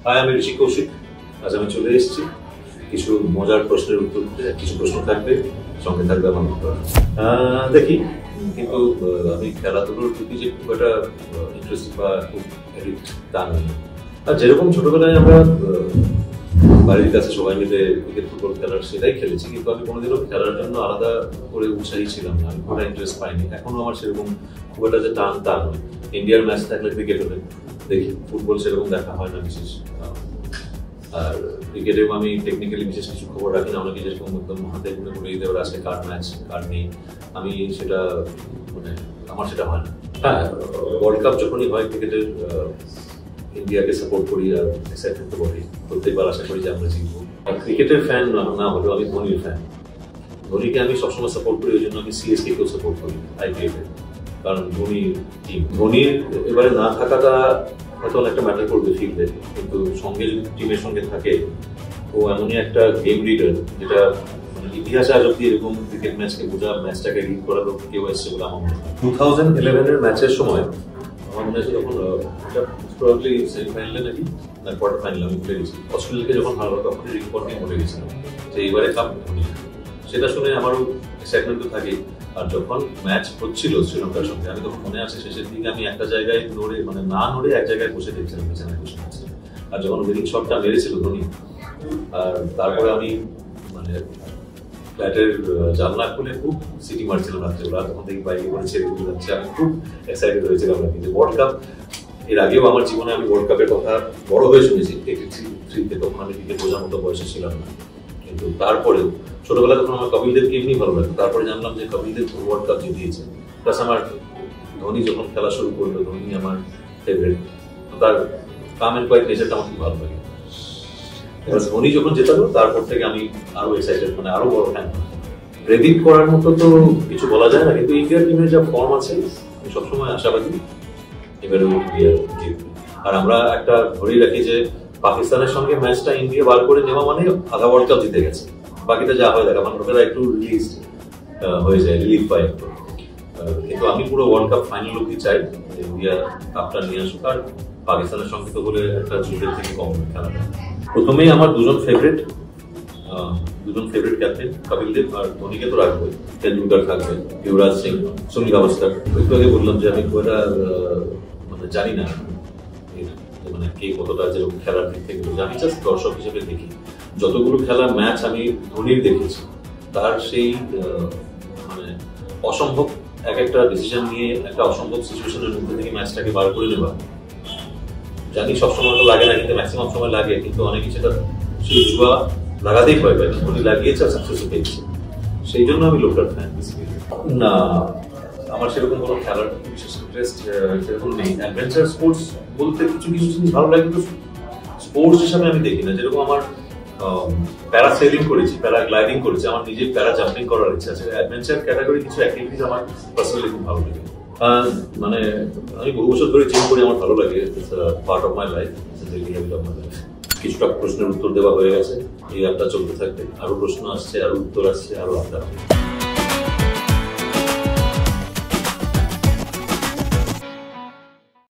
High, আমি ঋষি কৌশিক। আজ আমি চলে এসেছি কিছু মজার প্রশ্নের উত্তর দিতে। কিছু প্রশ্ন থাকবে, সঙ্গে থাকবে আমার উত্তর। দেখি, কিন্তু আমি খেলাধুলোর প্রতি যে খুব একটা ইন্টারেস্ট বা খুব অ্যাডিক্ট তা নয়। আর যেরকম ছোটবেলায় আমরা বাড়ির কাছে সবাই মিলে ক্রিকেট ফুটবল খেলার সেটাই খেলেছি, কিন্তু আমি কোনোদিনও খেলার জন্য আলাদা করে উৎসাহী ছিলাম না। আমি কোনো ইন্টারেস্ট পাইনি। এখনো আমার সেরকম খুব একটা যে টান তা নয়। ইন্ডিয়ার ম্যাচ থাকলে ক্রিকেট হলে দেখি, ফুটবল সেরকম দেখা হয় না বিশেষ। আর ক্রিকেটেও আমি টেকনিক্যালি বিশেষ কিছু খবর রাখি না। আমাকে যেরকম একদম হাতে গুনে করে দিতে পারে আজকে কার ম্যাচ কার নেই, আমি সেটা মানে আমার সেটা হয় না। হ্যাঁ, ওয়ার্ল্ড কাপ যখনই হয় ক্রিকেটের ইন্ডিয়াকে সাপোর্ট করি আর এক্সাইটেড তো বলি। প্রত্যেকবার আশা করি যে আমরা জিতবো। আর ক্রিকেটের ফ্যান না হলেও আমি ধোনির ফ্যান। ধোনিকে আমি সবসময় সাপোর্ট করি, ওই জন্য আমি সিএসকে কেও সাপোর্ট করি আইপিএল-এ, কারণ ধোনির টিম। ধোনির এবারে না থাকাটা হয়তো অনেকটা ম্যাটার করবে ফিল্ডে, কিন্তু সঙ্গে যদি টিমের সঙ্গে থাকে, ও এমনই একটা গেম রিডার যেটা মানে ইতিহাসে আজ অব্দি এরকম ক্রিকেট ম্যাচকে বোঝা, ম্যাচটাকে রিড করার লোক কেউ এসছে বলে আমার মনে হয়। 2011-এর ম্যাচের সময় আমার মনে হচ্ছে তখন প্রবাবলি সেমিফাইনালে নাকি না কোয়ার্টার ফাইনাল, আমি ভুলে গেছি, অস্ট্রেলিয়াকে যখন হারলো তখন রিপোর্ট নিয়ে বলে গেছিলাম যে এইবারে কাপ ধোনি। সেটা শুনে আমারও এক্সাইটমেন্ট তো থাকে। আর যখন ম্যাচ হচ্ছিল শ্রীলঙ্কার সঙ্গে, আমি তখন মনে আছে শেষের দিকে আমি একটা জায়গায় নড়ে মানে না নড়ে এক জায়গায় বসে দেখছিলাম, বিছানায় বসে দেখছিলাম। আর যখন উইনিং শটটা মেরেছিল ধোনি, আর তারপরে আমি মানে ফ্ল্যাটের জানলা খুলে খুব সিটি মারছিলাম রাত্রেবেলা, তখন থেকে বাইরে করে ছেড়ে দিয়ে যাচ্ছে। আমি খুব এক্সাইটেড হয়েছিলাম আর কি যে ওয়ার্ল্ড কাপ। এর আগেও আমার জীবনে আমি ওয়ার্ল্ড কাপের কথা বড় হয়ে শুনেছি 83-তে, তখন আমি ক্রিকেট বোঝার মতো বয়সে ছিলাম না। কিন্তু তারপরেও ছোটবেলা তখন আমার কপিল দেবকে এমনি ভালো লাগতো। তারপরে জানলাম যে Kapil Dev world cup জিতিয়েছে। Plus আমার ধোনি যখন খেলা শুরু করলো, ধোনি আমার ফেভারিট। তার কাম এন্ড কোয়াইট নেচারটা আমার খুব ভালো লাগে। এবার ধোনি যখন জেতালো, তারপর থেকে আমি আরো এক্সাইটেড, মানে আরো বড় ফ্যান। প্রেডিক্ট করার মতো তো কিছু বলা যায় না, কিন্তু ইন্ডিয়ার টিমের যা ফর্ম আছে আমি সবসময় আশাবাদী এবারে ইন্ডিয়া জিতবে। আর আমরা একটা ধরেই রাখি যে পাকিস্তানের সঙ্গে ম্যাচটা ইন্ডিয়া বার করে নেওয়া মানে আধা ওয়ার্ল্ড কাপ জিতে গেছে। বাকিটা যা হয় দেখা, মানে ওরা একটু রিলিজ হয়ে যায়, রিলিফ পায় একটু। কিন্তু আমি পুরো ওয়ার্ল্ড কাপ ফাইনাল অব্দি চাই যে ইন্ডিয়া কাপটা নিয়ে আসুক। আর পাকিস্তানের সঙ্গে তো বলে একটা যুদ্ধের থেকে কম খেলাটা। প্রথমেই আমার দুজন ফেভারিট ক্যাপ্টেন কপিল দেব আর ধোনিকে তো রাখবোই। তেন্ডুলকার থাকবে, যুবরাজ সিং, সুনীল গাভাস্কর। একটু আগে বললাম যে আমি খুব মানে জানি না মানে কে কতটা যেরকম খেলার দিক থেকে, আমি জাস্ট দর্শক হিসেবে দেখি। যতগুলো খেলার ম্যাচ আমি ধোনির দেখেছি, তার সেই মানে অসম্ভব এক একটা ডিসিশন নিয়ে একটা অসম্ভব সিচুয়েশনের মধ্যে থেকে ম্যাচটাকে বার করে নেওয়া। জানি সবসময় তো লাগে না, কিন্তু ম্যাক্সিমাম সময় লাগে। কিন্তু অনেকে সেটা সেই জুয়া লাগাতেই ভয় পায়। ধোনি লাগিয়েছে আর সাকসেসও পেয়েছে, সেই জন্য আমি লোকটার ফ্যান। না, আমার সেরকম কোনো খেলার বিশেষ ইন্টারেস্ট সেরকম নেই। অ্যাডভেঞ্চার স্পোর্টস বলতে কিছু কিছু জিনিস ভালো লাগে, কিন্তু স্পোর্টস হিসাবে আমি দেখি না। যেরকম আমার প্যারাসেলিং করেছি, প্যারাগ্লাইডিং করেছি, আমার নিজের প্যারা জাম্পিং করার ইচ্ছা আছে। অ্যাডভেঞ্চার ক্যাটাগরি কিছু অ্যাক্টিভিটিস আমার পার্সোনালি খুব ভালো লাগে। মানে আমি বহু বছর ধরে জিম করি, আমার ভালো লাগে। পার্ট অফ মাই লাইফ, কিছুটা প্রশ্নের উত্তর দেওয়া হয়ে গেছে। এই আড্ডা চলতে থাকবে, আরো প্রশ্ন আসছে, আরো উত্তর আসছে, আরো আড্ডা।